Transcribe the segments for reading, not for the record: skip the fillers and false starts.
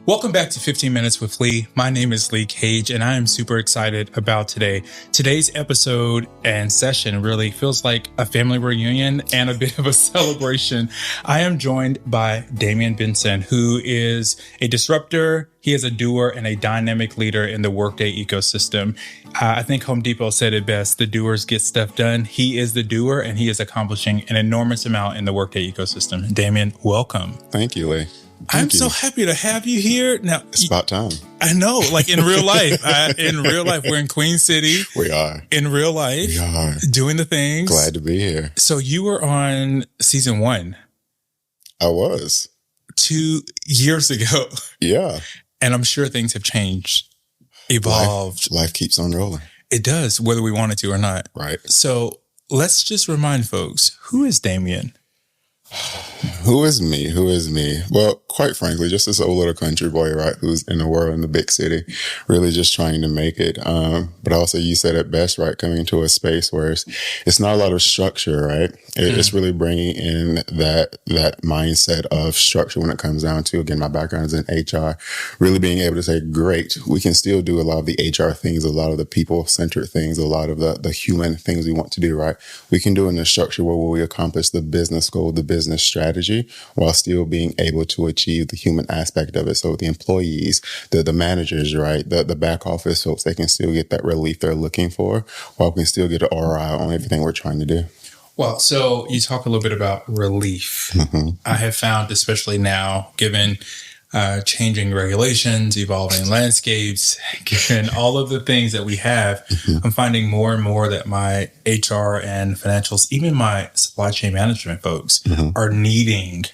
Welcome back to 15 Minutes with Lee. My name is Lee Cage, and I am super excited about today. Today's episode and session really feels like a family reunion and a bit of a celebration. I am joined by Damien Benson, who is a disruptor. He is a doer and a dynamic leader in the Workday ecosystem. I think Home Depot said it best: the doers get stuff done. He is the doer, and he is accomplishing an enormous amount in the Workday ecosystem. Damien, welcome. Thank you, Lee. I'm so happy to have you here. Now, it's about time. I know, like in real life. We're in Queen City. We are. In real life. We are. Doing the things. Glad to be here. So you were on season 1. I was. 2 years ago. Yeah. And I'm sure things have changed, evolved. Life keeps on rolling. It does, whether we want it to or not. Right. So let's just remind folks, who is Damien? Who is me? Well, quite frankly, just this old little country boy, right, who's in the world, in the big city, really just trying to make it. But also, you said it best, right, coming into a space where it's not a lot of structure, right? It's really bringing in that mindset of structure when it comes down to, again, my background is in HR, really being able to say, great, we can still do a lot of the HR things, a lot of the people-centered things, a lot of the human things we want to do, right? We can do in the structure where we accomplish the business goal, the business strategy, while still being able to achieve the human aspect of it. So the employees, the managers, right, the back office folks, they can still get that relief they're looking for, while we can still get an ROI on everything we're trying to do. Well, so you talk a little bit about relief. Mm-hmm. I have found, especially now, given changing regulations, evolving landscapes, given all of the things that we have, I'm finding more and more that my HR and financials, even my supply chain management folks, are needing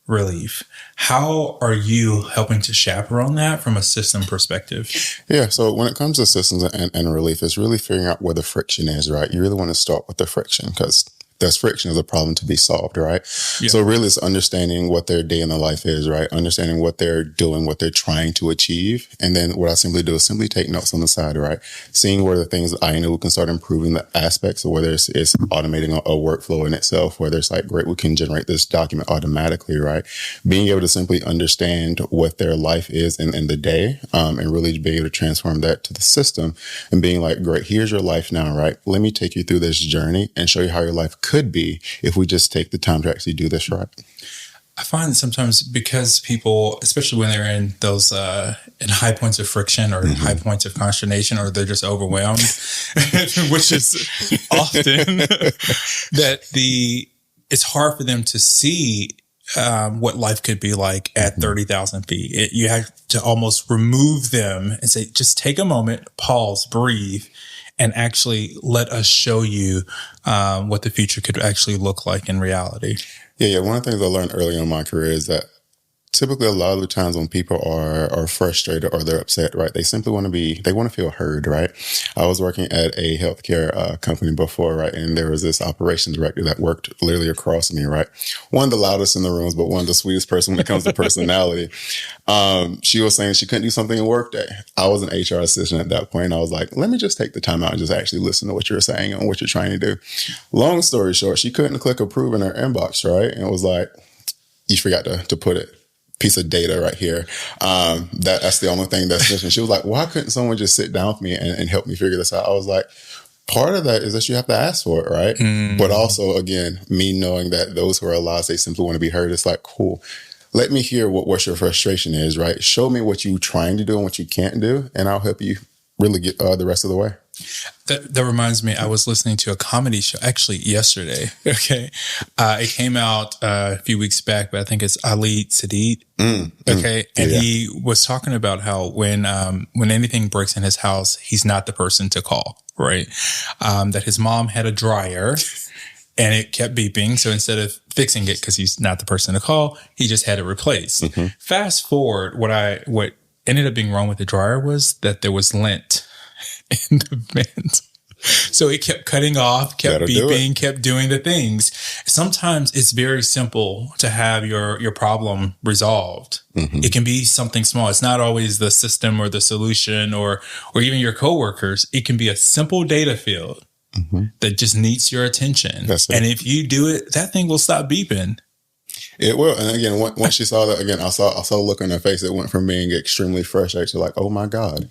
relief. How are you helping to chaperone that from a system perspective? Yeah, so when it comes to systems and relief, it's really figuring out where the friction is, right? You really want to start with the friction, because there's friction is a problem to be solved, right? Yeah. So really it's understanding what their day in the life is, right? Understanding what they're doing, what they're trying to achieve. And then what I simply do is simply take notes on the side, right? Seeing where the things that I know we can start improving the aspects. So whether it's automating a workflow in itself, whether it's like, great, we can generate this document automatically, right? Being able to simply understand what their life is in the day, and really being able to transform that to the system and being like, great, here's your life now, right? Let me take you through this journey and show you how your life could be if we just take the time to actually do this right. I find sometimes, because people, especially when they're in those in high points of friction or high points of consternation, or they're just overwhelmed, which is often it's hard for them to see what life could be like at 30,000 feet. You have to almost remove them and say, just take a moment, pause, breathe, and actually let us show you what the future could actually look like in reality. Yeah. One of the things I learned early in my career is that typically a lot of the times when people are frustrated or they're upset, right, they simply want to feel heard, right? I was working at a healthcare company before, right, and there was this operations director that worked literally across me, right? One of the loudest in the rooms, but one of the sweetest person when it comes to personality. She was saying she couldn't do something in Workday. I was an HR assistant at that point. I was like, let me just take the time out and just actually listen to what you're saying and what you're trying to do. Long story short, she couldn't click approve in her inbox, right? And it was like, you forgot to put it. Piece of data right here. That's the only thing that's missing. She was like, why couldn't someone just sit down with me and help me figure this out? I was like, part of that is that you have to ask for it, right? But also, again, me knowing that those who are lost, they simply want to be heard. It's like, cool. Let me hear what your frustration is, right? Show me what you're trying to do and what you can't do, and I'll help you really get the rest of the way. That reminds me, I was listening to a comedy show actually yesterday. Okay. It came out a few weeks back, but I think it's Ali Sadid. Okay. And he was talking about how when anything breaks in his house, he's not the person to call, right? That his mom had a dryer and it kept beeping. So instead of fixing it, because he's not the person to call, he just had it replaced. Fast forward, what ended up being wrong with the dryer was that there was lint in the vent. So it kept cutting off, kept beeping, kept doing the things. Sometimes it's very simple to have your problem resolved. It can be something small. It's not always the system or the solution or even your coworkers. It can be a simple data field that just needs your attention. And if you do it, that thing will stop beeping. It will. And again, once she saw that, again, I saw a look on her face. It went from being extremely frustrated to like, oh my God,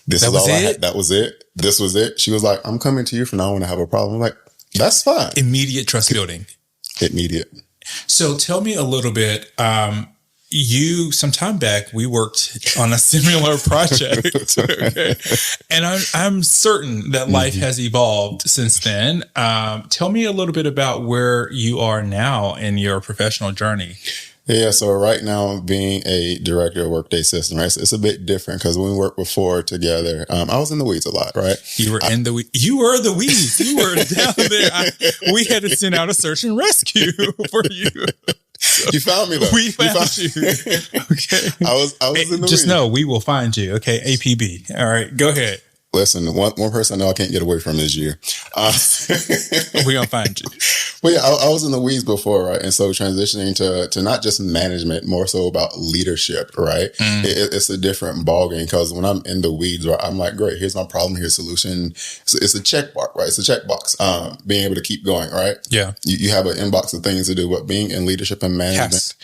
this is all I had. That was it. This was it. She was like, I'm coming to you for now when I have a problem. I'm like, that's fine. Immediate trust building. Immediate. So tell me a little bit. Some time back, we worked on a similar project, okay? And I'm certain that life has evolved since then. Tell me a little bit about where you are now in your professional journey. Yeah, so right now, being a director of Workday System, right? So it's a bit different because when we worked before together, I was in the weeds a lot, right? You were in the weeds. You were the weeds. You were down there. We had to send out a search and rescue for you. You found me though. We found you. Okay. I was in the weeds. Just know we will find you. Okay. APB. All right. Go ahead. Listen, one person I know I can't get away from this year. We're going to find you. Well, yeah, I was in the weeds before, right? And so transitioning to not just management, more so about leadership, right? It's a different ballgame because when I'm in the weeds, right, I'm like, great, here's my problem, here's a solution. So it's a checkbox, right? It's a checkbox, being able to keep going, right? Yeah. You have an inbox of things to do, but being in leadership and management. Yes.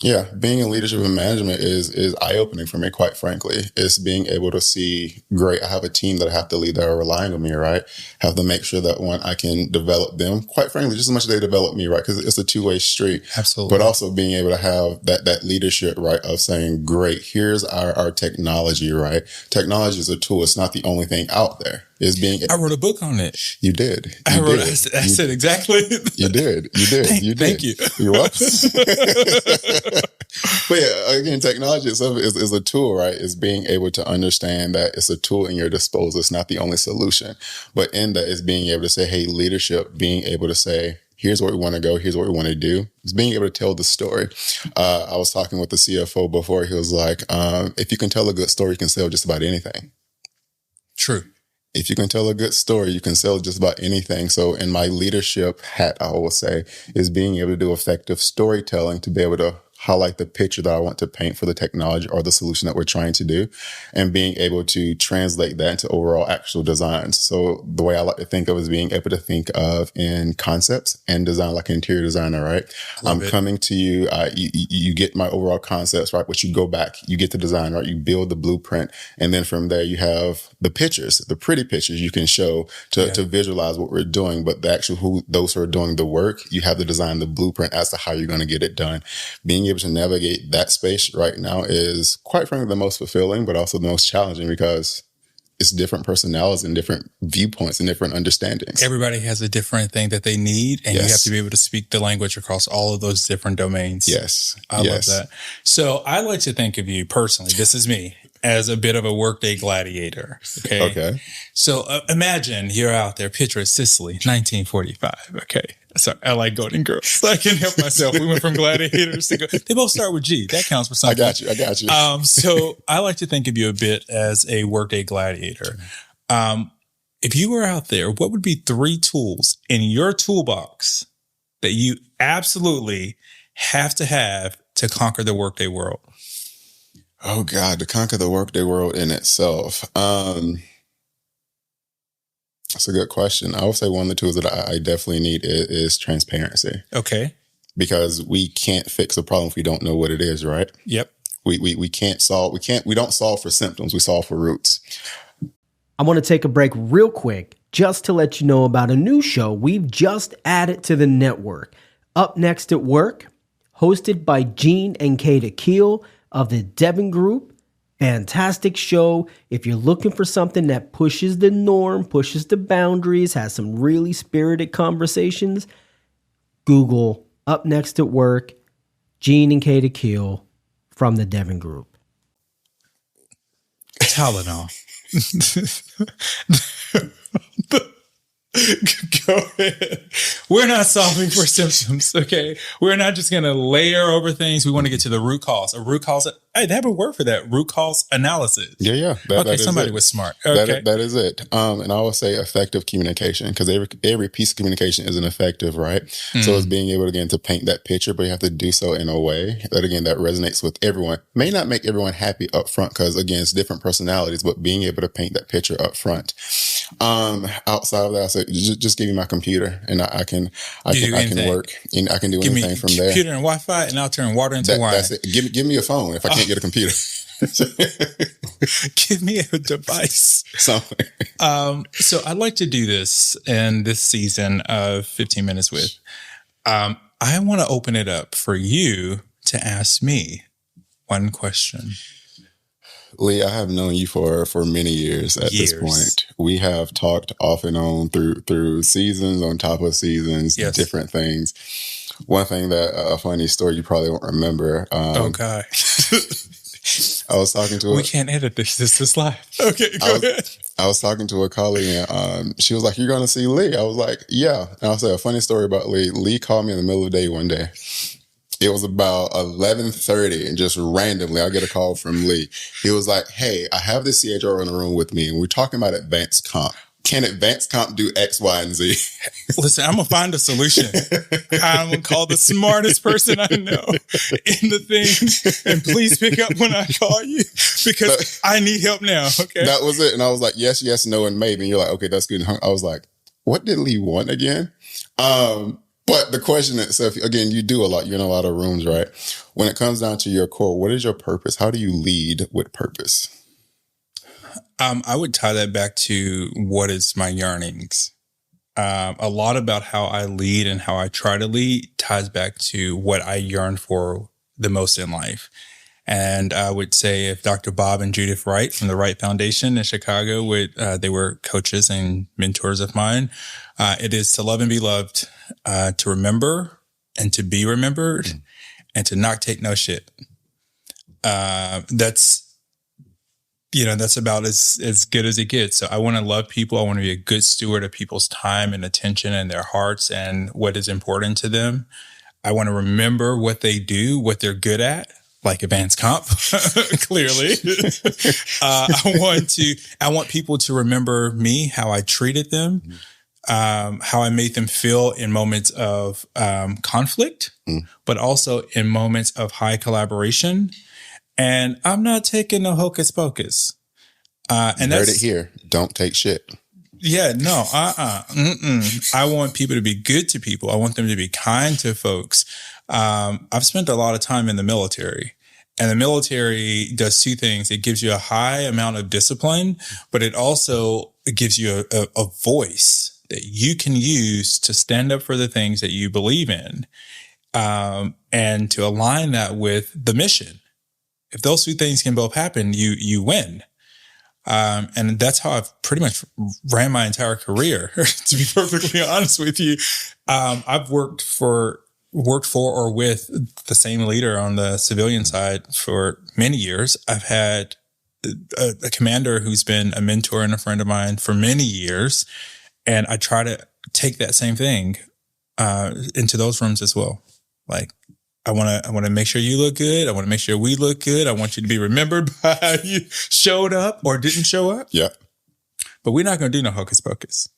Yeah, being in leadership and management is eye-opening for me, quite frankly. It's being able to see, great, I have a team that I have to lead that are relying on me, right? Have to make sure that, one, I can develop them, quite frankly, just as much as they develop me, right? Because it's a two-way street. Absolutely. But also being able to have that leadership, right, of saying, great, here's our technology, right? Technology is a tool. It's not the only thing out there. I wrote a book on it. You did. I said exactly. You did. Thank you. You're welcome. But yeah, again, technology itself is a tool, right? It's being able to understand that it's a tool in your disposal. It's not the only solution. But in that, it's being able to say, hey, leadership, being able to say, here's where we want to go. Here's what we want to do. It's being able to tell the story. I was talking with the CFO before. He was like, if you can tell a good story, you can sell just about anything. True. If you can tell a good story, you can sell just about anything. So in my leadership hat, I always say, is being able to do effective storytelling to be able to highlight the picture that I want to paint for the technology or the solution that we're trying to do, and being able to translate that into overall actual designs. So the way I like to think of is being able to think of in concepts and design, like an interior designer, right? I'm coming to you, you get my overall concepts, right? But you go back, you get the design, right? You build the blueprint. And then from there, you have the pictures, the pretty pictures you can show to visualize what we're doing. But the actual those who are doing the work, you have the design, the blueprint as to how you're going to get it done. Being able to navigate that space right now is, quite frankly, the most fulfilling, but also the most challenging because it's different personalities and different viewpoints and different understandings. Everybody has a different thing that they need, and you have to be able to speak the language across all of those different domains. Yes. I love that. So I like to think of you personally, this is me, as a bit of a Workday gladiator. Okay. So imagine you're out there, picture of Sicily, 1945. Okay. Sorry, I like Golden Girls. I can't help myself. We went from gladiators to they both start with G. That counts for something. I got you. So I like to think of you a bit as a Workday gladiator. If you were out there, what would be 3 tools in your toolbox that you absolutely have to conquer the Workday world? Oh God, to conquer the Workday world in itself. That's a good question. I would say one of the tools that I definitely need is transparency. Okay. Because we can't fix a problem if we don't know what it is, right? Yep. We don't solve for symptoms. We solve for roots. I want to take a break real quick just to let you know about a new show we've just added to the network. Up Next at Work, hosted by Gene and Kata Keel of the Devon Group. Fantastic show. If you're looking for something that pushes the norm, pushes the boundaries, has some really spirited conversations, Google Up Next at Work, Gene and Kata Keel from the Devon Group. Tylenol. Go ahead. We're not solving for symptoms, okay? We're not just going to layer over things. We want to get to the root cause. A root cause They have a word for that. Root cause analysis. Yeah. Somebody was smart. Okay. That is it. And I would say effective communication, because every piece of communication isn't effective, right? So it's being able, again, to paint that picture, but you have to do so in a way that, again, that resonates with everyone. May not make everyone happy up front, because, again, it's different personalities, but being able to paint that picture up front. Outside of that, I said, just give me my computer and I can work, and I can do anything from there. Computer and Wi-Fi, and I'll turn water into wine. That's it. Give me a phone if I can't get a computer. Give me a device. Something. So I'd like to do this in this season of 15 Minutes with. I want to open it up for you to ask me one question. Lee, I have known you for many years at this point. We have talked off and on through seasons on top of seasons, different things. One thing that a funny story you probably won't remember. Okay. I was talking to we can't edit this. This is live. Okay, go ahead. I was talking to a colleague, and she was like, "You're going to see Lee?" I was like, "Yeah." And I'll say a funny story about Lee. Lee called me in the middle of the day one day. It was about 11:30, and just randomly, I get a call from Lee. He was like, "Hey, I have this CHRO in the room with me, and we're talking about advanced comp. Can advanced comp do X, Y, and Z?" Listen, I'm going to find a solution. I'm going to call the smartest person I know in the thing. And please pick up when I call you, because I need help now. Okay. That was it. And I was like, yes, no, and maybe. And you're like, okay, that's good. I was like, what did Lee want again? But the question itself, again, you do a lot. You're in a lot of rooms, right? When it comes down to your core, what is your purpose? How do you lead with purpose? I would tie that back to what is my yearnings. A lot about how I lead and how I try to lead ties back to what I yearn for the most in life. And I would say if Dr. Bob and Judith Wright from the Wright Foundation in Chicago, they were coaches and mentors of mine. It is to love and be loved, to remember and to be remembered, and to not take no shit. That's about as good as it gets. So I want to love people. I want to be a good steward of people's time and attention and their hearts and what is important to them. I want to remember what they do, what they're good at, like advanced comp, clearly. I want people to remember me, how I treated them, how I made them feel in moments of conflict, but also in moments of high collaboration. And I'm not taking no hocus pocus. And heard it here. Don't take shit. Yeah, no, I want people to be good to people. I want them to be kind to folks. I've spent a lot of time in the military, and the military does two things. It gives you a high amount of discipline, but it also gives you a voice that you can use to stand up for the things that you believe in, and to align that with the mission. If those two things can both happen, you win. And that's how I've pretty much ran my entire career, to be perfectly honest with you. I've worked for or with the same leader on the civilian side for many years. I've had a commander who's been a mentor and a friend of mine for many years. And I try to take that same thing into those rooms as well. Like, I want to make sure you look good. I want to make sure we look good. I want you to be remembered by how you showed up or didn't show up. Yeah. But we're not going to do no hocus pocus.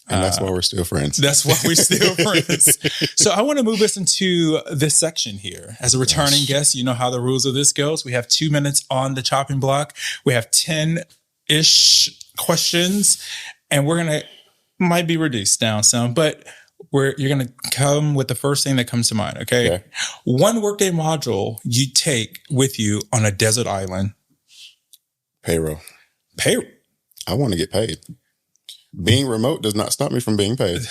And that's why we're still friends. That's why we're still friends. So I want to move us into this section here. As a returning guest, you know how the rules of this goes. We have 2 minutes on the chopping block. We have 10-ish questions, and we're going to, might be reduced down some, but you're going to come with the first thing that comes to mind, okay? One Workday module you take with you on a desert island. Payroll. I want to get paid. Being remote does not stop me from being paid.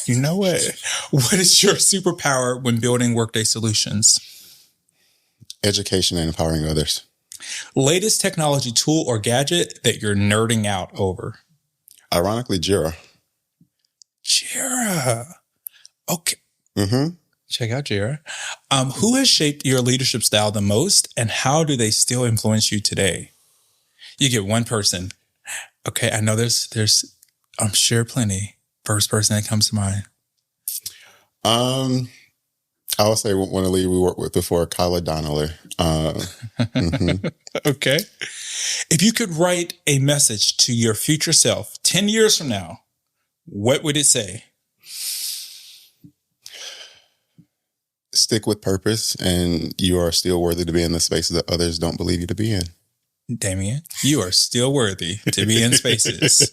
You know what? What is your superpower when building Workday solutions? Education and empowering others. Latest technology tool or gadget that you're nerding out over? Ironically, Jira. Okay. Check out Jira. Who has shaped your leadership style the most, and how do they still influence you today? You get one person. Okay, I know there's I'm sure plenty. First person that comes to mind. I would say one of the lead we worked with before, Kyla Donnelly. Okay. If you could write a message to your future self 10 years from now, what would it say? Stick with purpose, and you are still worthy to be in the spaces that others don't believe you to be in. Damien, you are still worthy to be in spaces.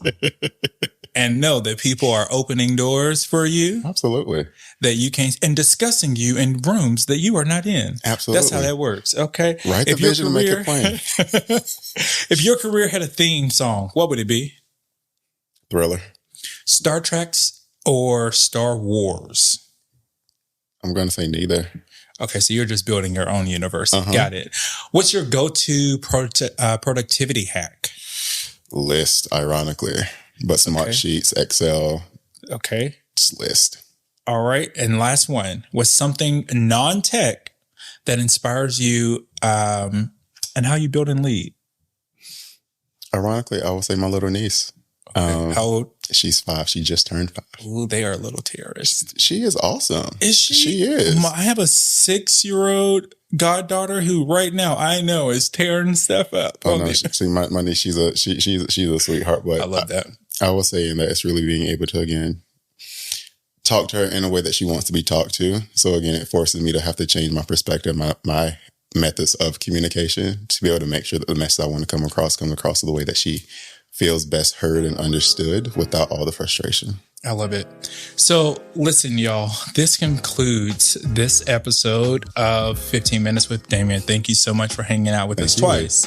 And know that people are opening doors for you. Absolutely. That you can't, and discussing you in rooms that you are not in. Absolutely. That's how that works. Okay. Write the vision and make it plain. If your career had a theme song, what would it be? Thriller. Star Trek or Star Wars? I'm going to say neither. Okay, so you're just building your own universe. Got it. What's your go-to productivity hack? List, ironically. But Smart Sheets, Excel. Okay. Just list. All right. And last one. What's something non-tech that inspires you and how you build and lead? Ironically, I would say my little niece. How old? She's 5. She just turned 5. Ooh, they are little terrorists. She is awesome. Is she? She is. I have a 6-year-old goddaughter who right now I know is tearing stuff up. Oh no, see, my niece, she's a sweetheart. But I love that. I was saying that it's really being able to, again, talk to her in a way that she wants to be talked to. So again, it forces me to have to change my perspective, my methods of communication to be able to make sure that the message I want to come across in the way that she feels best heard and understood without all the frustration. I love it. So listen, y'all, this concludes this episode of 15 Minutes with Damien. Thank you so much for hanging out with us twice.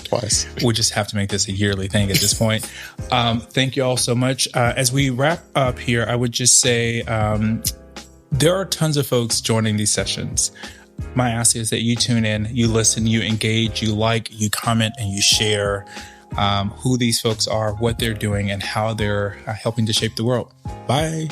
We just have to make this a yearly thing at this point. Thank you all so much. As we wrap up here, I would just say there are tons of folks joining these sessions. My ask is that you tune in, you listen, you engage, you like, you comment, and you share who these folks are, what they're doing, and how they're helping to shape the world. Bye.